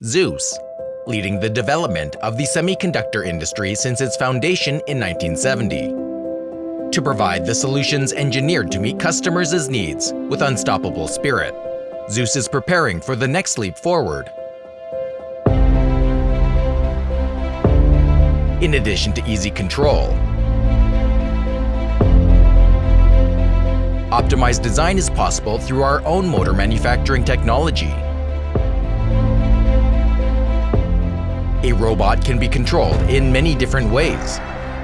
ZEUS, leading the development of the semiconductor industry since its foundation in 1970. To provide the solutions engineered to meet customers' needs with unstoppable spirit, ZEUS is preparing for the next leap forward. In addition to easy control, optimized design is possible through our own motor manufacturing technology. A robot can be controlled in many different ways,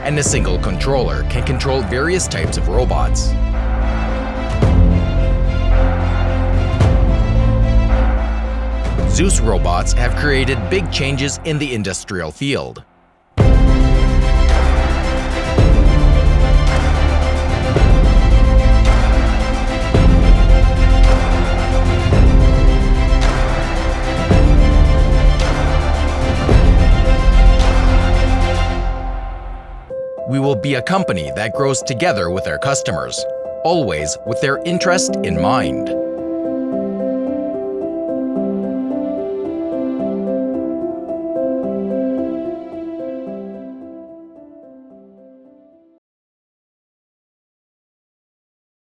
and a single controller can control various types of robots. ZEUS robots have created big changes in the industrial field. We will be a company that grows together with our customers, always with their interest in mind.